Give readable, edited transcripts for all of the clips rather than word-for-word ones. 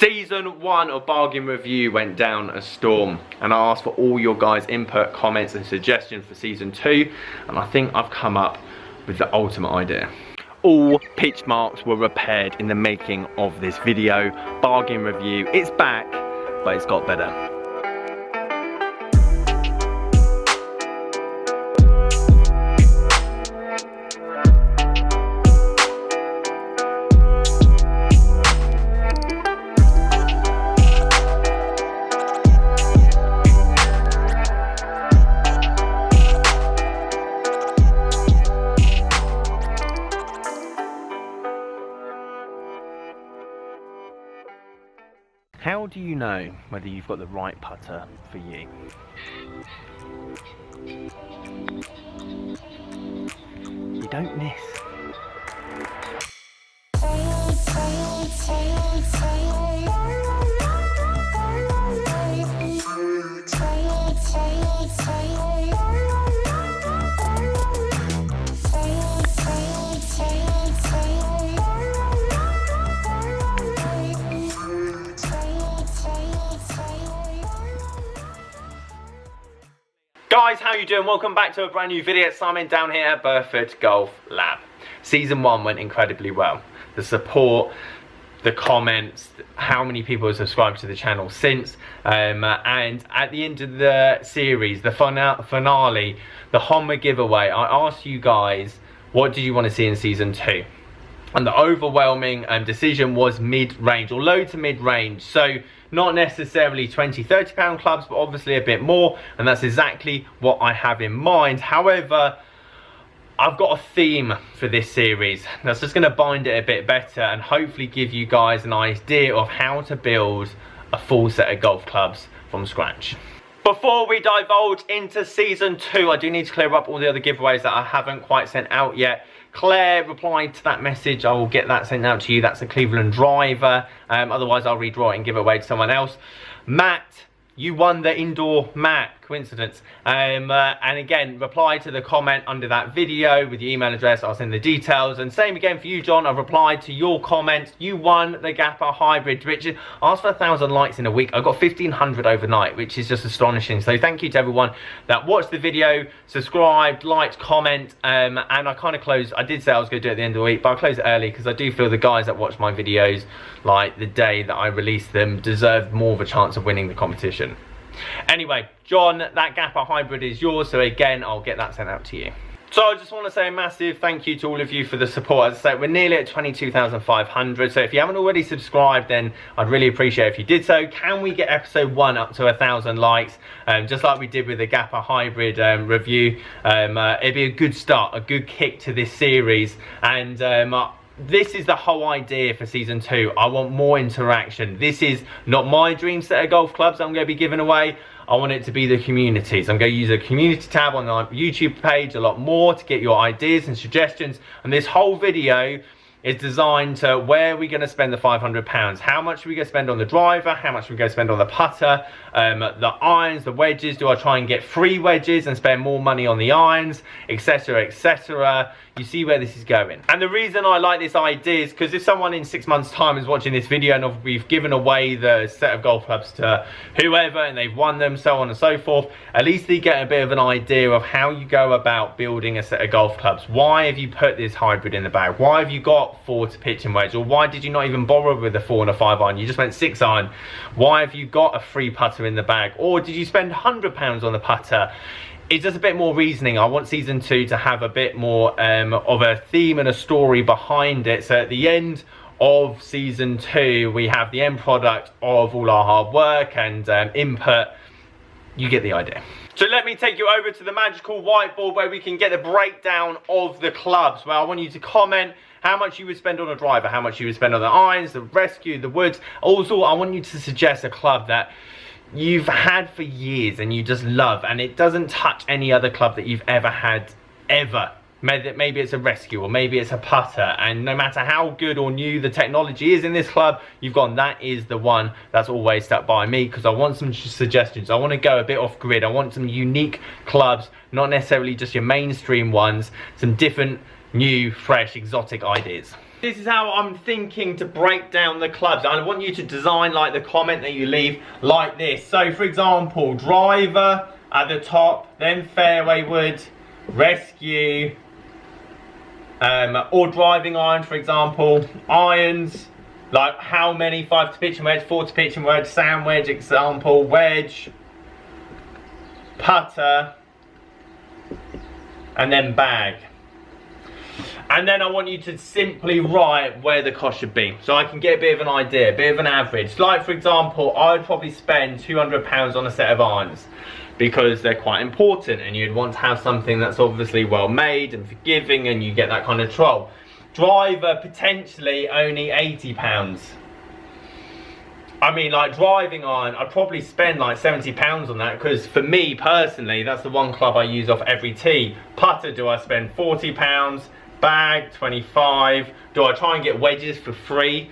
Season 1 of Bargain Review went down a storm, and I asked for all your guys' input, comments and suggestions for Season 2, and I think I've come up with the ultimate idea. All pitch marks were repaired in the making of this video. Bargain Review, it's back, but it's got better. How do you know whether you've got the right putter for you? You don't miss. Guys, how you doing? Welcome back to a brand new video. It's Simon down here at Burford Golf Lab. Season 1 went incredibly well. The support, the comments, how many people have subscribed to the channel since, and at the end of the series, the finale, the Honma giveaway, I asked you guys, what did you want to see in Season 2? And the overwhelming decision was mid-range, or low to mid-range. So not necessarily 20, 30 pound clubs, but obviously a bit more. And that's exactly what I have in mind. However, I've got a theme for this series that's just going to bind it a bit better and hopefully give you guys an idea of how to build a full set of golf clubs from scratch. Before we divulge into Season 2, I do need to clear up all the other giveaways that I haven't quite sent out yet. Claire replied to that message. I will get that sent out to you. That's a Cleveland driver. Otherwise, I'll redraw it and give it away to someone else. Matt, you won the indoor mat. Coincidence. And again, reply to the comment under that video with your email address. I'll send the details. And same again for you, John. I've replied to your comment. You won the Gapper Hybrid, which asked for 1,000 likes in a week. I got 1,500 overnight, which is just astonishing. So thank you to everyone that watched the video, subscribed, liked, comment. And I kind of closed. I did say I was going to do it at the end of the week, but I closed it early because I do feel the guys that watch my videos, like the day that I release them, deserve more of a chance of winning the competition. Anyway, John, that Gapper Hybrid is yours, so again, I'll get that sent out to you. So I just want to say a massive thank you to all of you for the support. As I say, we're nearly at 22,500, so if you haven't already subscribed, then I'd really appreciate if you did so. Can we get episode 1 up to 1,000 likes, just like we did with the Gapper Hybrid review? It'd be a good start, a good kick to this series, and this is the whole idea for Season 2. I want more interaction. This is not my dream set of golf clubs I'm going to be giving away. I want it to be the community's. I'm going to use a community tab on the YouTube page a lot more to get your ideas and suggestions. And this whole video is designed to where we're going to spend the £500. How much are we going to spend on the driver? How much are we going to spend on the putter? The irons, the wedges. Do I try and get free wedges and spend more money on the irons, etc, etc? You see where this is going. And the reason I like this idea is because if someone in 6 months time is watching this video and we've given away the set of golf clubs to whoever and they've won them, so on and so forth, at least they get a bit of an idea of how you go about building a set of golf clubs. Why have you put this hybrid in the bag? Why have you got 4 to pitch and wedge? Or why did you not even bother with a 4 and a 5 iron? You just went 6 iron. Why have you got a free putter in the bag? Or did you spend £100 on the putter? It's just a bit more reasoning. I want Season 2 to have a bit more of a theme and a story behind it. So at the end of Season 2, we have the end product of all our hard work and input. You get the idea. So let me take you over to the magical whiteboard where we can get the breakdown of the clubs. Where I want you to comment how much you would spend on a driver, how much you would spend on the irons, the rescue, the woods. Also, I want you to suggest a club that you've had for years and you just love, and it doesn't touch any other club that you've ever had, ever. Maybe it's a rescue or maybe it's a putter, and no matter how good or new the technology is in this club, you've gone, that is the one that's always stuck by me, because I want some suggestions. I want to go a bit off grid. I want some unique clubs, not necessarily just your mainstream ones, some different, new, fresh, exotic ideas. This is how I'm thinking to break down the clubs. I want you to design like the comment that you leave like this. So for example, driver at the top, then fairway wood, rescue, or driving iron, for example, irons, like how many, 5 to pitch and wedge, 4 to pitch and wedge, sand wedge, example, wedge, putter, and then bag. And then I want you to simply write where the cost should be, so I can get a bit of an idea, a bit of an average. Like for example, I'd probably spend £200 on a set of irons, because they're quite important and you'd want to have something that's obviously well made and forgiving and you get that kind of troll. Driver, potentially only £80. I mean, like driving iron, I'd probably spend like £70 on that, because for me personally, that's the one club I use off every tee. Putter, do I spend £40? Bag, 25. Do I try and get wedges for free?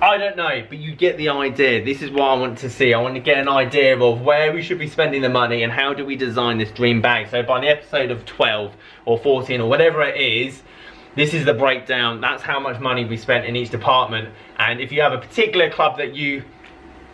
I don't know, but you get the idea. This is what I want to see. I want to get an idea of where we should be spending the money and how do we design this dream bag. So by the episode of 12 or 14 or whatever it is, this is the breakdown. That's how much money we spent in each department. And if you have a particular club that you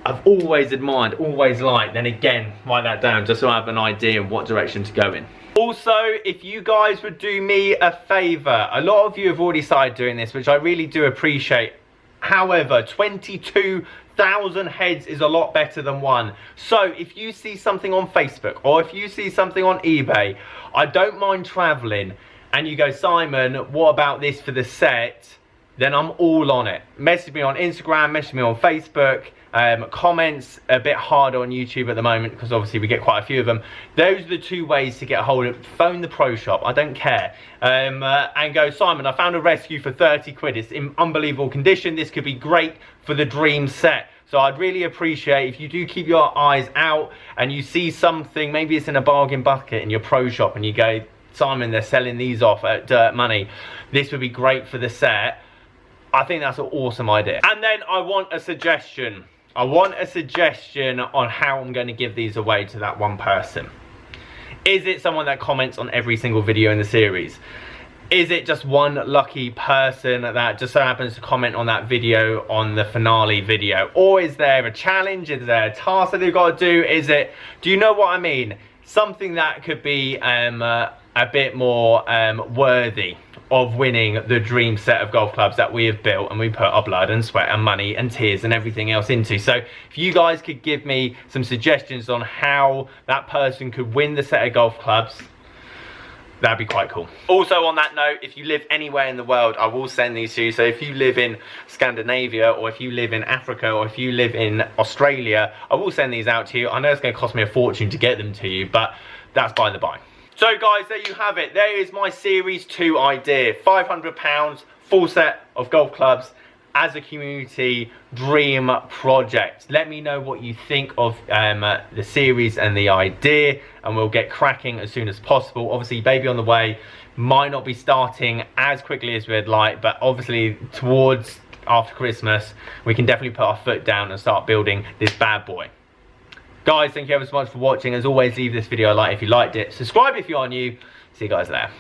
have always admired, always liked, then again, write that down just so I have an idea of what direction to go in. Also, if you guys would do me a favour, a lot of you have already started doing this, which I really do appreciate. However, 22,000 heads is a lot better than one. So if you see something on Facebook or if you see something on eBay, I don't mind travelling, and you go, Simon, what about this for the set? Then I'm all on it. Message me on Instagram, message me on Facebook. Comments a bit harder on YouTube at the moment because obviously we get quite a few of them. Those are the two ways to get a hold of. Phone the pro shop, I don't care, and go, Simon, I found a rescue for 30 quid. It's in unbelievable condition. This could be great for the dream set. So I'd really appreciate if you do keep your eyes out and you see something, maybe it's in a bargain bucket in your pro shop, and you go, Simon, they're selling these off at dirt money. This would be great for the set. I think that's an awesome idea. And then I want a suggestion. I want a suggestion on how I'm going to give these away to that one person. Is it someone that comments on every single video in the series? Is it just one lucky person that just so happens to comment on that video on the finale video? Or is there a challenge? Is there a task that they've got to do? Do you know what I mean? Something that could be a bit more worthy of winning the dream set of golf clubs that we have built and we put our blood and sweat and money and tears and everything else into. So if you guys could give me some suggestions on how that person could win the set of golf clubs, that'd be quite cool. Also on that note, if you live anywhere in the world, I will send these to you. So if you live in Scandinavia, or if you live in Africa, or if you live in Australia, I will send these out to you. I know it's going to cost me a fortune to get them to you, but that's by the by. So guys, there you have it. There is my Series 2 idea. £500, full set of golf clubs as a community dream project. Let me know what you think of the series and the idea, and we'll get cracking as soon as possible. Obviously, baby on the way might not be starting as quickly as we'd like, but obviously towards after Christmas, we can definitely put our foot down and start building this bad boy. Guys, thank you ever so much for watching. As always, leave this video a like if you liked it. Subscribe if you are new. See you guys there.